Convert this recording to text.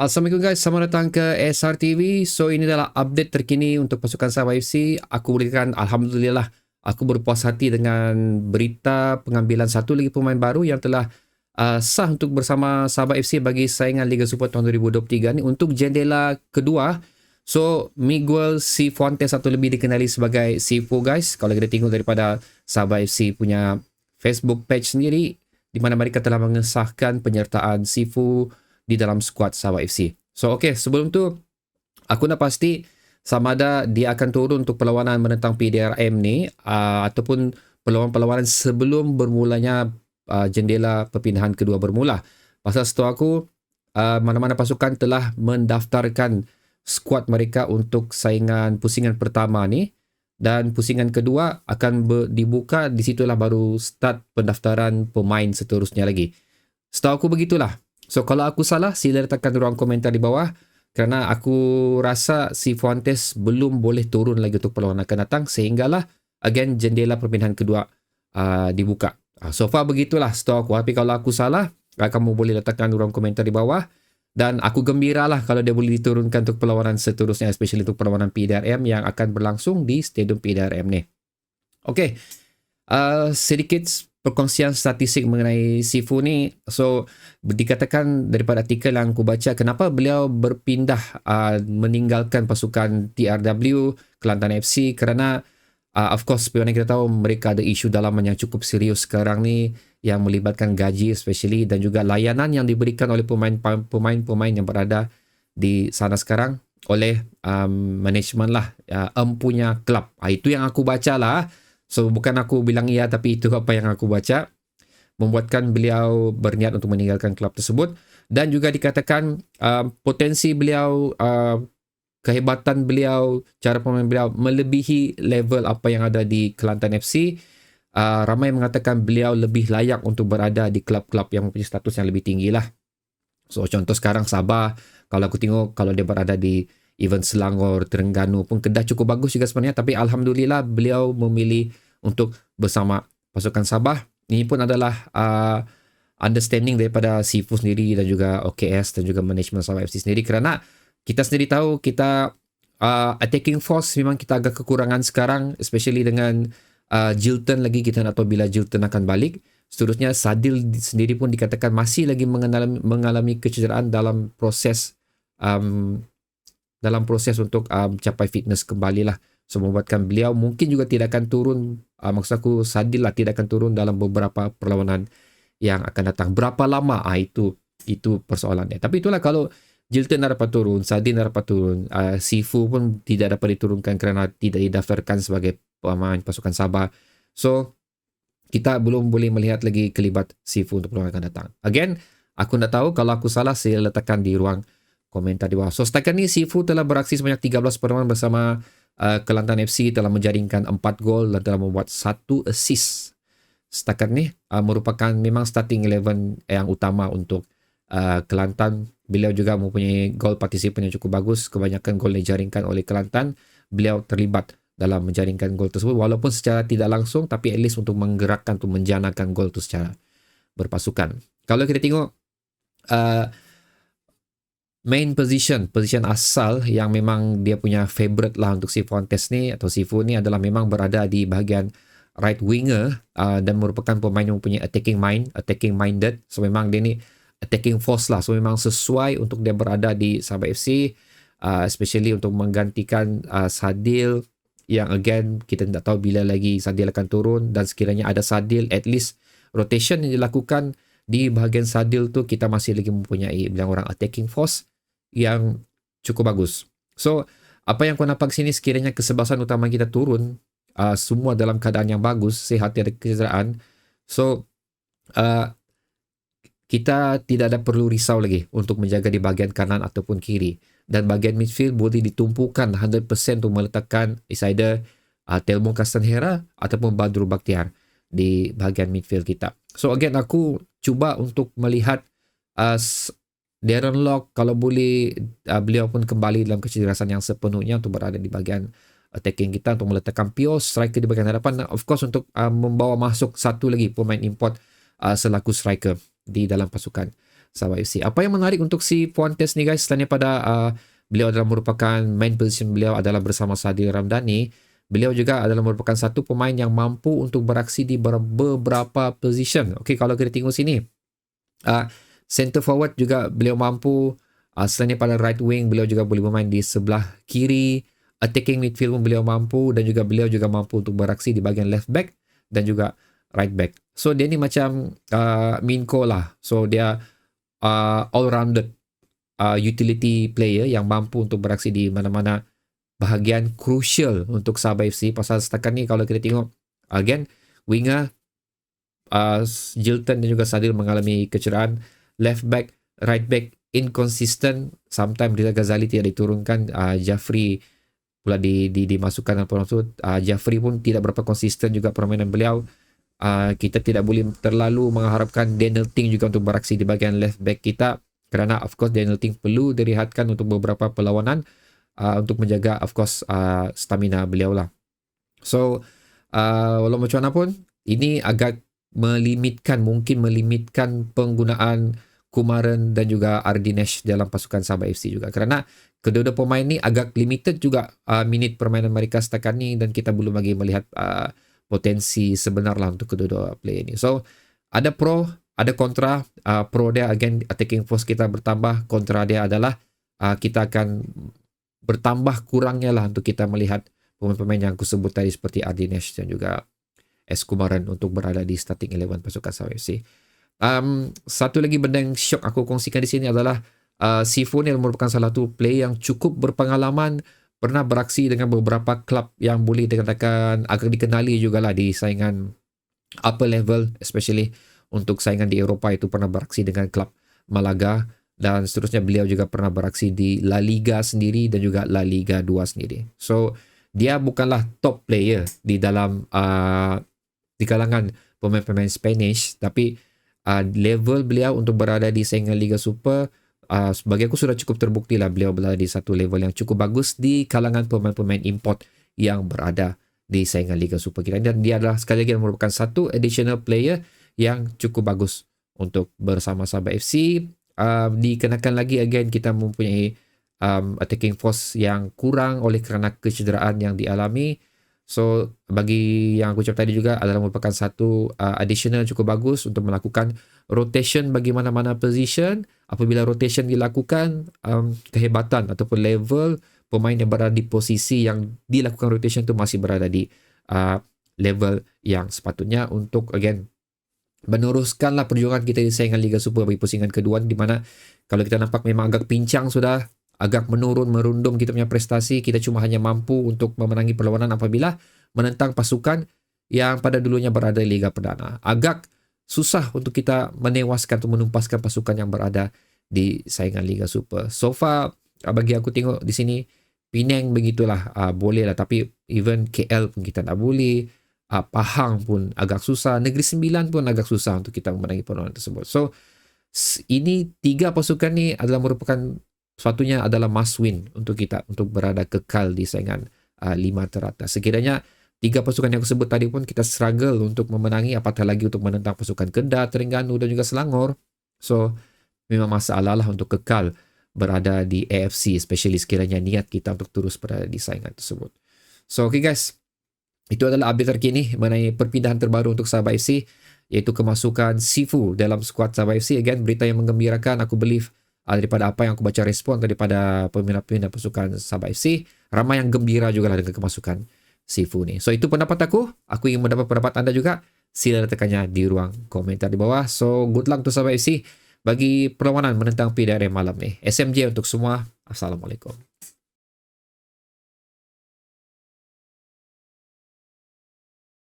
Assalamualaikum guys, selamat datang ke SRTV. So ini adalah update terkini untuk pasukan Sabah FC. Aku berikan Alhamdulillah, aku berpuas hati dengan berita pengambilan satu lagi pemain baru yang telah sah untuk bersama Sabah FC bagi saingan Liga Super tahun 2023 ni untuk jendela kedua. So Miguel Cifuentes atau lebih dikenali sebagai Cifu guys. Kalau kita tengok daripada Sabah FC punya Facebook page sendiri, di mana mereka telah mengesahkan penyertaan Cifu di dalam skuad Sabah FC. So okay, sebelum tu aku nak pasti sama ada dia akan turun untuk perlawanan menentang PDRM ni ataupun perlawanan-perlawanan sebelum bermulanya jendela perpindahan kedua bermula. Pasal setahu aku mana-mana pasukan telah mendaftarkan skuad mereka untuk saingan pusingan pertama ni, dan pusingan kedua akan dibuka, di situlah baru start pendaftaran pemain seterusnya lagi. Setahu aku begitulah. So kalau aku salah, sila letakkan ruang komentar di bawah, kerana aku rasa Cifuentes belum boleh turun lagi untuk perlawanan akan datang sehinggalah again jendela perpindahan kedua dibuka. So far begitulah setahu aku. Tapi kalau aku salah, kamu boleh letakkan ruang komentar di bawah, dan aku gembiralah kalau dia boleh diturunkan untuk perlawanan seterusnya, especially untuk perlawanan PDRM yang akan berlangsung di Stadium PDRM ni. Okay, sedikit perkongsian statistik mengenai Cifu ni. So dikatakan daripada artikel yang aku baca, kenapa beliau berpindah meninggalkan pasukan TRW Kelantan FC, kerana of course seperti yang kita tahu, mereka ada isu dalaman yang cukup serius sekarang ni yang melibatkan gaji especially, dan juga layanan yang diberikan oleh pemain-pemain yang berada di sana sekarang oleh management lah, empunya klub. Itu yang aku baca lah. So bukan aku bilang iya, tapi itu apa yang aku baca, membuatkan beliau berniat untuk meninggalkan klub tersebut. Dan juga dikatakan potensi beliau, kehebatan beliau, cara pemain beliau melebihi level apa yang ada di Kelantan FC. Ramai mengatakan beliau lebih layak untuk berada di klub-klub yang mempunyai status yang lebih tinggi lah. So contoh sekarang Sabah, kalau aku tengok kalau dia berada di even Selangor, Terengganu pun, Kedah cukup bagus juga sebenarnya, tapi Alhamdulillah beliau memilih untuk bersama pasukan Sabah. Ini pun adalah understanding daripada Cifu sendiri dan juga OKS dan juga management Sabah FC sendiri, kerana kita sendiri tahu kita attacking force memang kita agak kekurangan sekarang, especially dengan Jilton lagi. Kita nak tahu bila Jilton akan balik. Seterusnya Sadil sendiri pun dikatakan masih lagi mengalami kecederaan dalam proses untuk capai fitness kembali lah. So membuatkan beliau mungkin juga tidak akan turun, maksud aku Sadil lah, tidak akan turun dalam beberapa perlawanan yang akan datang. Berapa lama? Itu persoalannya. Tapi itulah, kalau Jilton dah dapat turun, Sadil dah dapat turun, Cifu pun tidak dapat diturunkan kerana tidak didaftarkan sebagai pemain pasukan Sabah. So kita belum boleh melihat lagi kelibat Cifu untuk perlawanan akan datang. Again, aku nak tahu, kalau aku salah saya letakkan di ruang komentar di bawah. So setakat ni Cifu telah beraksi sebanyak 13 perlawanan bersama Kelantan FC, telah menjaringkan 4 gol dan telah membuat 1 assist. Setakat ni merupakan memang starting 11 yang utama untuk Kelantan. Beliau juga mempunyai gol partisipan yang cukup bagus. Kebanyakan gol dijaringkan oleh Kelantan, beliau terlibat dalam menjaringkan gol tersebut, walaupun secara tidak langsung, tapi at least untuk menggerakkan, untuk menjanakan gol itu secara berpasukan. Kalau kita tengok main position asal yang memang dia punya favorite lah untuk Cifuentes ni, atau Cifu ni, adalah memang berada di bahagian right winger, dan merupakan pemain yang mempunyai attacking minded. So memang dia ni attacking force lah. So memang sesuai untuk dia berada di Sabah FC, especially untuk menggantikan Sadil, yang again kita tidak tahu bila lagi Sadil akan turun. Dan sekiranya ada Sadil, at least rotation yang dilakukan di bahagian Sadil tu, kita masih lagi mempunyai bilang orang attacking force yang cukup bagus. So apa yang kau nampak sini, sekiranya kesebelasan utama kita turun, semua dalam keadaan yang bagus, sihat, tiada kecederaan, so kita tidak ada perlu risau lagi untuk menjaga di bahagian kanan ataupun kiri. Dan bahagian midfield boleh ditumpukan 100% untuk meletakkan either Telmo Castanheira ataupun Badru Bakhtiar di bahagian midfield kita. So again, aku cuba untuk melihat Darren Lock, kalau boleh beliau pun kembali dalam kecerdasaan yang sepenuhnya untuk berada di bahagian attacking kita, untuk meletakkan pure striker di bahagian hadapan. Of course untuk membawa masuk satu lagi pemain import selaku striker di dalam pasukan. Sabah FC. Apa yang menarik untuk si Fuentes ni guys, selain daripada beliau adalah merupakan main position beliau adalah bersama Sadil Ramdhani, beliau juga adalah merupakan satu pemain yang mampu untuk beraksi di beberapa position. Okey, kalau kita tengok sini, center forward juga beliau mampu. Selain daripada right wing, beliau juga boleh bermain di sebelah kiri. Attacking midfield pun beliau mampu, dan juga beliau juga mampu untuk beraksi di bahagian left back dan juga right back. So dia ni macam Minko lah. So dia all-rounded utility player yang mampu untuk beraksi di mana-mana bahagian crucial untuk Sabah FC. Pasal setakat ni kalau kita tengok again, winger Jilton dan juga Sadil mengalami kecederaan. Left back, right back inconsistent. Sometimes Rizal Ghazali tidak diturunkan, Jafri pula dimasukkan dalam program tersebut. Jafri pun tidak berapa konsisten juga permainan beliau. Kita tidak boleh terlalu mengharapkan Daniel Ting juga untuk beraksi di bahagian left back kita, kerana of course Daniel Ting perlu direhatkan untuk beberapa perlawanan untuk menjaga of course stamina beliau lah. So walau macam mana pun, ini agak mungkin melimitkan penggunaan Kumaran dan juga Ardinesh dalam pasukan Sabah FC juga, kerana kedua-dua pemain ni agak limited juga minit permainan mereka setakat ni, dan kita belum lagi melihat potensi sebenar lah untuk kedua-dua player ni. So ada pro, ada kontra. Pro dia again, attacking force kita bertambah. Kontra dia adalah kita akan bertambah kurangnya lah untuk kita melihat pemain-pemain yang aku sebut tadi seperti Ardinesh dan juga S. Kumaran untuk berada di starting 11 pasukan Sabah FC. Satu lagi benda yang syok aku kongsikan di sini adalah Sifu ni merupakan salah satu player yang cukup berpengalaman, pernah beraksi dengan beberapa klub yang boleh dikatakan agak dikenali jugalah di saingan upper level, especially untuk saingan di Eropah. Itu pernah beraksi dengan klub Malaga, dan seterusnya beliau juga pernah beraksi di La Liga sendiri dan juga La Liga 2 sendiri. So dia bukanlah top player di dalam di kalangan pemain-pemain Spanish, tapi level beliau untuk berada di saingan Liga Super, sebagai aku sudah cukup terbukti lah beliau berada di satu level yang cukup bagus di kalangan pemain-pemain import yang berada di saingan Liga Super kita. Dan dia adalah sekali lagi merupakan satu additional player yang cukup bagus untuk bersama Sabah FC. Dikenakan lagi again kita mempunyai attacking force yang kurang oleh kerana kecederaan yang dialami. So bagi yang aku cakap tadi juga adalah merupakan satu additional cukup bagus untuk melakukan rotation bagi mana-mana position. Apabila rotation dilakukan, kehebatan ataupun level pemain yang berada di posisi yang dilakukan rotation tu masih berada di level yang sepatutnya untuk again meneruskanlah perjuangan kita di saingan Liga Super bagi pusingan kedua, di mana kalau kita nampak memang agak pincang sudah, agak merundum kita punya prestasi. Kita cuma hanya mampu untuk memenangi perlawanan apabila menentang pasukan yang pada dulunya berada di Liga Perdana. Agak susah untuk kita menewaskan atau menumpaskan pasukan yang berada di saingan Liga Super. So far bagi aku tengok di sini, Penang begitulah boleh lah, tapi even KL pun kita tak boleh. Pahang pun agak susah, Negeri Sembilan pun agak susah untuk kita memenangi perlawanan tersebut. So ini tiga pasukan ni adalah merupakan suatunya adalah must win untuk kita untuk berada kekal di saingan 5 teratas. Sekiranya tiga pasukan yang aku sebut tadi pun kita struggle untuk memenangi, apatah lagi untuk menentang pasukan Kedah, Terengganu dan juga Selangor. So memang masalah lah untuk kekal berada di AFC, especially sekiranya niat kita untuk terus berada di saingan tersebut. So okay guys, itu adalah update terkini mengenai perpindahan terbaru untuk Sabah FC, iaitu kemasukan Sifu dalam skuad Sabah FC. Again, berita yang menggembirakan, aku believe daripada apa yang aku baca respon daripada peminat-peminat pasukan Sabah FC, ramai yang gembira juga lah dengan kemasukan Sifu ni. So itu pendapat aku ingin mendapat pendapat anda juga. Sila letakkannya di ruang komentar di bawah. So good luck to Sabah FC bagi perlawanan menentang PDRM malam ni. SMJ untuk semua. Assalamualaikum.